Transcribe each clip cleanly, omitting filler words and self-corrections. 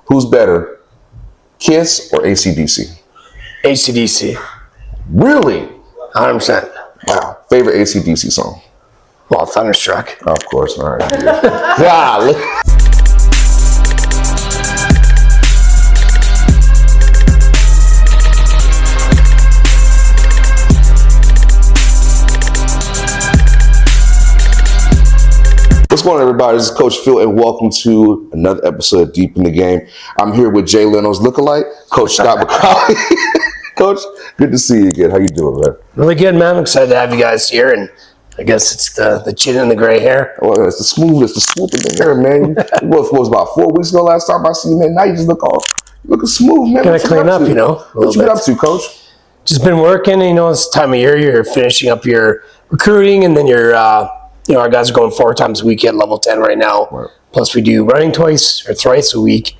Who's better, Kiss or AC/DC? AC/DC. Really? 100%. Wow. Favorite AC/DC song? Well, Thunderstruck. Of course. All right. Golly. What's going on, everybody? This is Coach Phil, and welcome to another episode of Deep in the Game. I'm here with Jay Leno's lookalike, Coach Scott MacAulay. Coach, good to see you again. How you doing, man? Really good, man. I'm excited to have you guys here, and I guess it's the chin and the gray hair. Well, it's the swoop in the hair, man. It was about 4 weeks ago last time I see you, man. Now you just looking smooth, man. Gotta clean up, you know. What you been up to, Coach? Just been working. You know, this time of year, you're finishing up your recruiting, and then you're, our guys are going 4 times a week at level 10 right now. Right. Plus, we do running twice or thrice a week.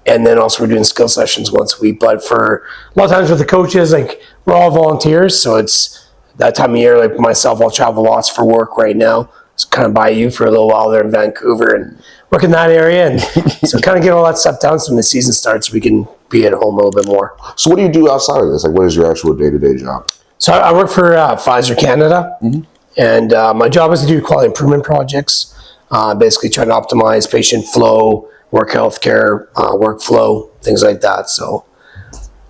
And then also we're doing skill sessions once a week. But for a lot of times with the coaches, like we're all volunteers. So it's that time of year, like myself, I'll travel lots for work right now. Just kind of by you for a little while there in Vancouver and work in that area. And so kind of get all that stuff done so when the season starts, we can be at home a little bit more. So what do you do outside of this? Like what is your actual day-to-day job? So I work for Pfizer Canada. Mm-hmm. And my job is to do quality improvement projects, basically trying to optimize patient flow, work healthcare, workflow, things like that. So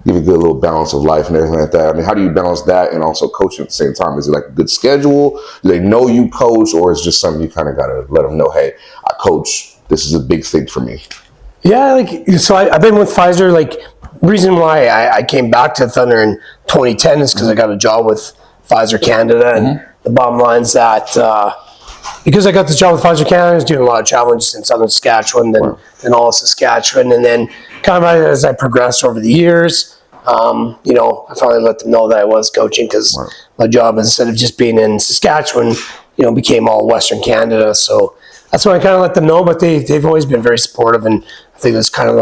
give a good little balance of life and everything like that. I mean, how do you balance that and also coaching at the same time? Is it like a good schedule? Do they know you coach, or is it just something you kind of got to let them know, hey, I coach. This is a big thing for me. Yeah, so I've been with Pfizer. Like, the reason why I came back to Thunder in 2010 is because I got a job with Pfizer Canada. And the bottom line is that because I got this job with Pfizer Canada, I was doing a lot of traveling just in southern Saskatchewan, then all of Saskatchewan. And then kind of as I progressed over the years, I finally let them know that I was coaching because my job, instead of just being in Saskatchewan, became all Western Canada. So that's when I kind of let them know, but they've always been very supportive. And I think that's kind of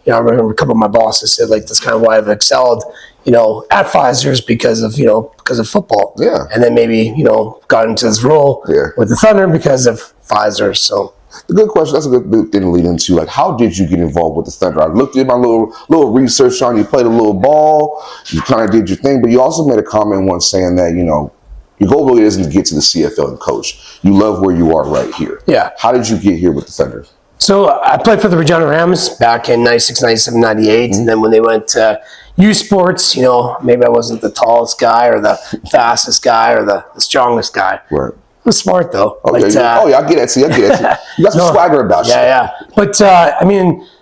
I remember a couple of my bosses said, like, that's kind of why I've excelled, at Pfizer's because of football. Yeah. And then maybe, got into this role with the Thunder because of Pfizer. So the good question, that's a good thing to lead into. Like, how did you get involved with the Thunder? I looked at my little research on you, played a little ball, you kind of did your thing, but you also made a comment once saying that, your goal really isn't to get to the CFL and coach. You love where you are right here. Yeah. How did you get here with the Thunder? So I played for the Regina Rams back in 96, 97, 98. And then when they went to U Sports, maybe I wasn't the tallest guy or the fastest guy or the strongest guy. Right. I was smart, though. Okay. But, I get it. You got some swagger about you. Yeah. But,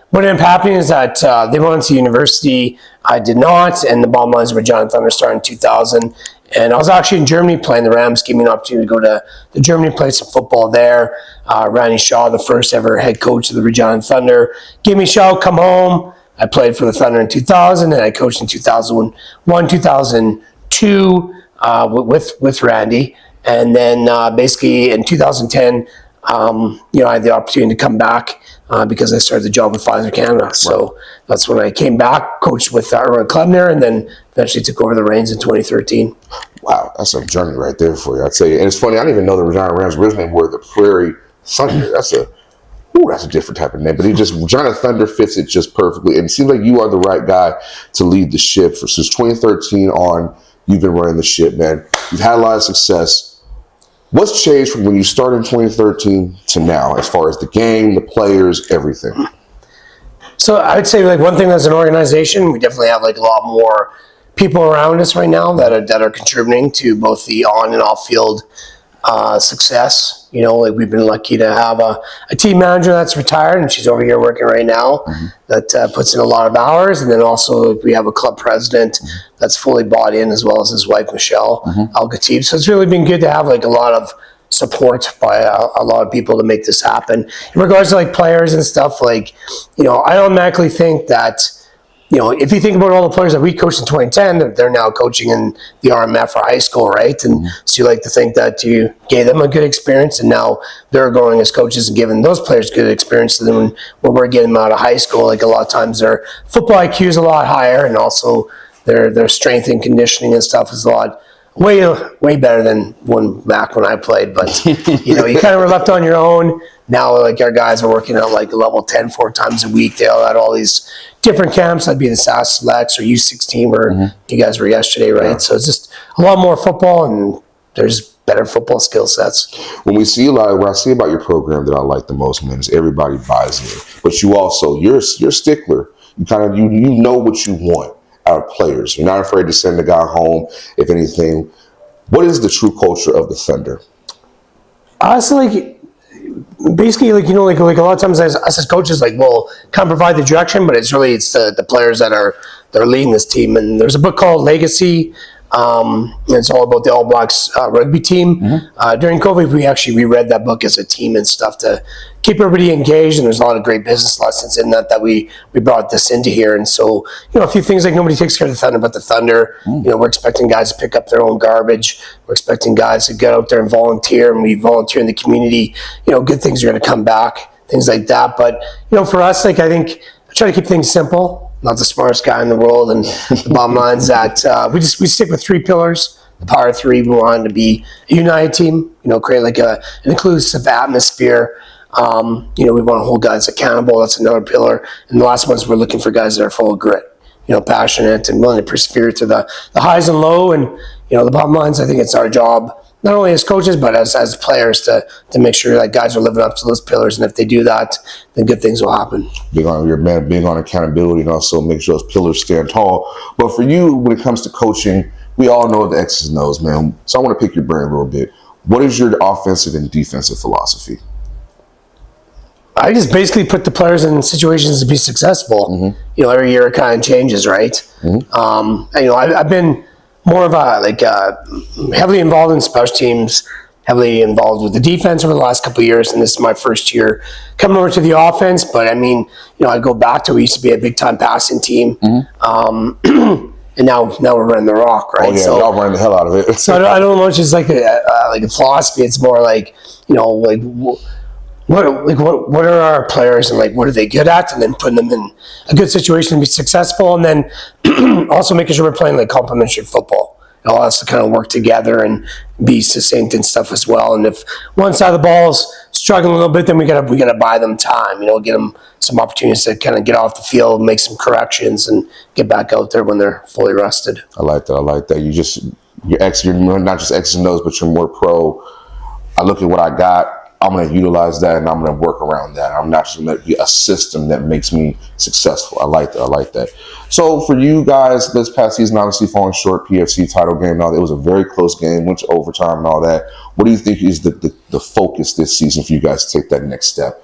what ended up happening is that they went to university. I did not. And the bottom line is Regina Thunder started in 2000. And I was actually in Germany playing the Rams, gave me an opportunity to go to Germany, play some football there. Randy Shaw, the first ever head coach of the Regina Thunder, gave me a shout, come home. I played for the Thunder in 2000, and I coached in 2001, 2002 with Randy. And then basically in 2010, I had the opportunity to come back because I started the job with Pfizer Canada. So that's when I came back, coached with Erwin Klebner, and then eventually took over the reins in 2013. Wow, that's a journey right there for you, I'd say. And it's funny, I didn't even know the Regina Rams originally were the Prairie Thunder. That's a different type of name. But Regina Thunder fits it just perfectly. And it seems like you are the right guy to lead the ship. Since 2013 on, you've been running the ship, man. You've had a lot of success. What's changed from when you started in 2013 to now, as far as the game, the players, everything? So I would say, like, one thing as an organization, we definitely have like a lot more people around us right now that are contributing to both the on and off field success. Like we've been lucky to have a team manager that's retired, and she's over here working right now. That puts in a lot of hours. And then also we have a club president that's fully bought in, as well as his wife Michelle Al-Khatib. So it's really been good to have like a lot of support by a lot of people to make this happen. In regards to like players and stuff, like I automatically think that if you think about all the players that we coached in 2010, they're now coaching in the RMF or high school, right? And so you like to think that you gave them a good experience, and now they're growing as coaches and giving those players good experience. And then when we're getting them out of high school, like a lot of times their football IQ is a lot higher, and also their strength and conditioning and stuff is a lot way better than one back when I played. But you know, you kind of were left on your own. Now, like our guys are working at like level 10 4 times a week. They all had all these different camps. That'd be the SAS Selects or U16 where you guys were yesterday, right? Yeah. So it's just a lot more football, and there's better football skill sets. When I see about your program that I like the most, man, is everybody buys in. But you're a stickler. You know what you want out of players. You're not afraid to send the guy home, if anything. What is the true culture of the Thunder? Honestly, basically, like a lot of times us as coaches, like, we'll kind of provide the direction, but it's the players that are leading this team. And there's a book called Legacy. And it's all about the All Blacks rugby team. During COVID, we actually reread that book as a team and stuff to keep everybody engaged. And there's a lot of great business lessons in that we brought this into here. And so, a few things like nobody takes care of the Thunder but the Thunder. We're expecting guys to pick up their own garbage. We're expecting guys to get out there and volunteer, and we volunteer in the community. Good things are going to come back, things like that. But, for us, like, I think I try to keep things simple. Not the smartest guy in the world, and the bottom line is that we stick with 3 pillars. The power of 3. We want to be a united team. Create like an inclusive atmosphere. We want to hold guys accountable. That's another pillar. And the last one is we're looking for guys that are full of grit. Passionate and willing to persevere to the highs and low. And the bottom line is I think it's our job, not only as coaches, but as players to make sure that guys are living up to those pillars. And if they do that, then good things will happen. Big on accountability, and also make sure those pillars stand tall. But for you, when it comes to coaching, we all know the X's and O's, man. So I want to pick your brain a little bit. What is your offensive and defensive philosophy? I just basically put the players in situations to be successful. Every year it kind of changes, right? I've been more of heavily involved in special teams, heavily involved with the defense over the last couple of years, and this is my first year coming over to the offense. But I go back to we used to be a big time passing team, and now we're running the rock, right? Oh yeah, y'all running the hell out of it. So I don't know, it's just like a philosophy. It's more like what are our players and what are they good at, and then putting them in a good situation to be successful, and then also making sure we're playing complementary football. It all has to kind of work together and be succinct and stuff as well. And if one side of the ball's struggling a little bit, then we gotta buy them time. Get them some opportunities to kind of get off the field, make some corrections, and get back out there when they're fully rested. I like that. You're not just X's and O's, but you're more pro. I look at what I got. I'm going to utilize that, and I'm going to work around that. I'm not just going to be a system that makes me successful. I like that. So for you guys, this past season, obviously falling short, PFC title game and all that. It was a very close game, went to overtime and all that. What do you think is the focus this season for you guys to take that next step?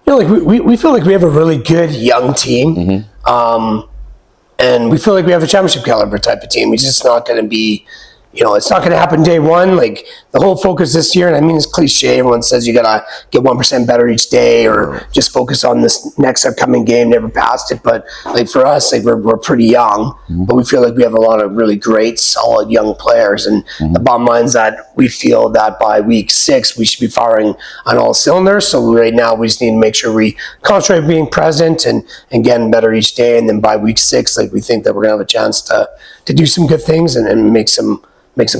We feel like we have a really good young team. And we feel like we have a championship caliber type of team. It's just not going to be... it's not going to happen day one. Like, the whole focus this year, and I mean, it's cliche. Everyone says you got to get 1% better each day, or just focus on this next upcoming game, never past it. But for us, we're pretty young, but we feel like we have a lot of really great, solid young players. And the bottom line is that we feel that by week 6, we should be firing on all cylinders. So right now, we just need to make sure we concentrate on being present and getting better each day. And then by week 6, we think that we're going to have a chance to do some good things and make some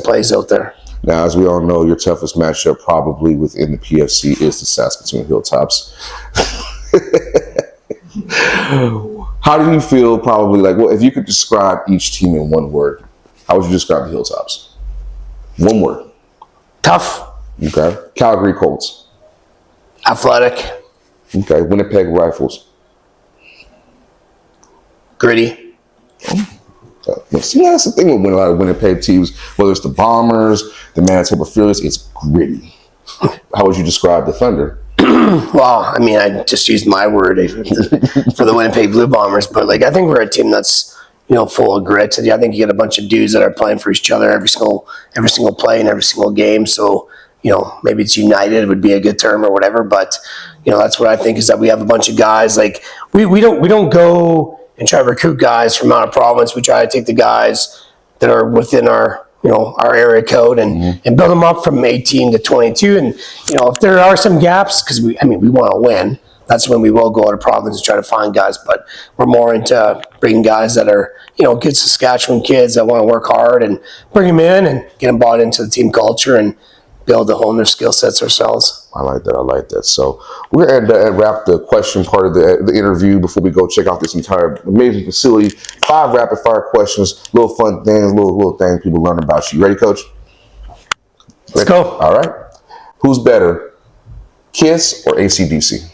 plays out there. Now, as we all know, your toughest matchup probably within the PFC is the Saskatchewan Hilltops. How do you feel if you could describe each team in one word, how would you describe the Hilltops? One word. Tough. Okay. Calgary Colts. Athletic. Okay. Winnipeg Rifles. Gritty. See, that's the thing with a lot of Winnipeg teams, whether it's the Bombers, the Manitoba Fearless, it's gritty. How would you describe the Thunder? Well, I just used my word for the Winnipeg Blue Bombers, but I think we're a team that's full of grit. I think you get a bunch of dudes that are playing for each other every single play and every single game. So maybe it's united would be a good term or whatever, but that's what I think is that we have a bunch of guys we don't go and try to recruit guys from out of province. We try to take the guys that are within our area code and build them up from 18 to 22. And if there are some gaps, because we want to win, that's when we will go out of province and try to find guys. But we're more into bringing guys that are, good Saskatchewan kids that want to work hard and bring them in and get them bought into the team culture and be able to hone their skill sets ourselves. I like that. So we're going to wrap the question part of the interview before we go check out this entire amazing facility. 5 rapid fire questions, little fun things, little things people learn about you. Ready, Coach? Let's go. All right. Who's better, Kiss or AC/DC?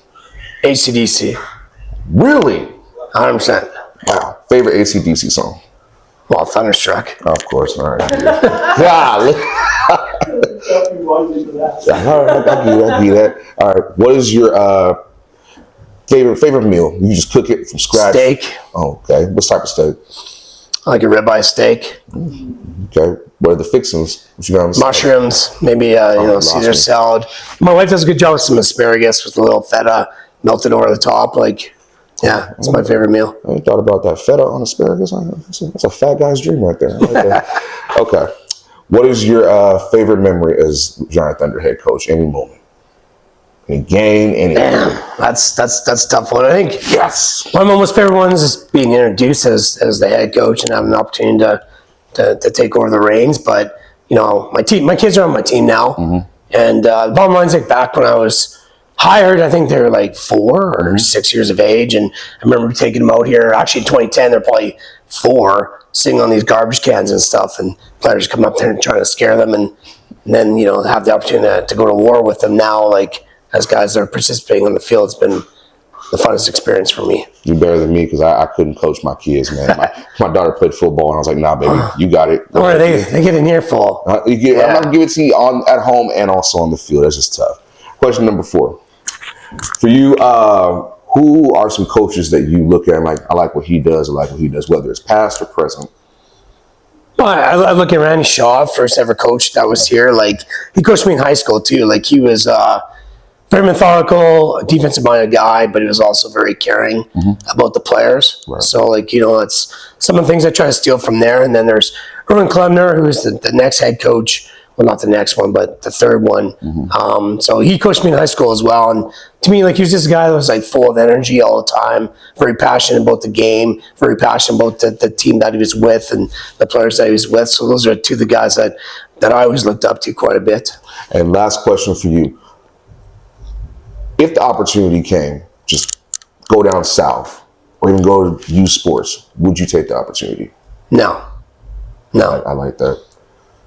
AC/DC. Really? 100%. Wow. Favorite AC/DC song? Well, Thunderstruck. Of course. All right. Golly. I give you that. All right. What is your favorite meal? You just cook it from scratch? Steak. Oh, okay. What type of steak? I like a ribeye steak. Okay. What are the fixings? What you got? Mushrooms. Maybe Caesar salad. My wife does a good job with some asparagus with a little feta melted over the top. It's my favorite meal. I ain't thought about that. Feta on asparagus. That's a fat guy's dream right there. I like that. Okay. What is your favorite memory as Regina Thunder head coach? Any moment? Any game? Any? Damn, that's a tough one. I think Yes. one of my most favorite ones is being introduced as the head coach and having an opportunity to take over the reins. But my kids are on my team now, and the bottom line is back when I was hired, I think they were 4 or 6 years of age, and I remember taking them out here. Actually, in 2010, they're probably 4, sitting on these garbage cans and stuff, and players come up there and trying to scare them, and then have the opportunity to go to war with them now, as guys that are participating on the field. It's been the funnest experience for me. You better than me because I couldn't coach my kids, man. My daughter played football, and I was like, "Nah, baby, you got it." Or they get an earful. I'm gonna give it to you at home and also on the field. That's just tough. Question number 4 for you. Who are some coaches that you look at and I like what he does, whether it's past or present? Well, I look at Randy Shaw, first ever coach that was here. He coached me in high school too. He was very methodical, defensive-minded guy, but he was also very caring about the players. Right. So, it's some of the things I try to steal from there. And then there's Erwin Klemner, who's the next head coach. Well, not the next one, but the third one. So he coached me in high school as well. And to me, he was just a guy that was full of energy all the time, very passionate about the game, very passionate about the team that he was with and the players that he was with. So those are 2 of the guys that I always looked up to quite a bit. And last question for you. If the opportunity came, just go down south or even go to youth sports, would you take the opportunity? No. I like that.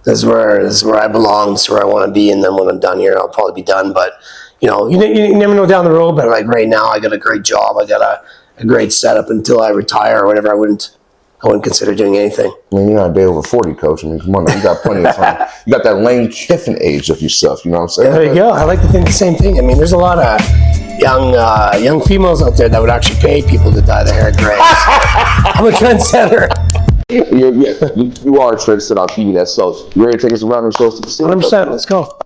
This is where I belong. This is where I want to be. And then when I'm done here, I'll probably be done. But, you never know down the road. But right now, I got a great job. I got a great setup until I retire or whatever. I wouldn't consider doing anything. You're not a day over 40, Coach. Come on, you got plenty of time. You got that Lane Kiffin age of yourself. You know what I'm saying? There you go. I like to think the same thing. There's a lot of young females out there that would actually pay people to dye their hair gray. I'm a trendsetter. You are a trendsetter. I'll give you that. So, you ready to take us around and show us the facility? 100%. Let's go.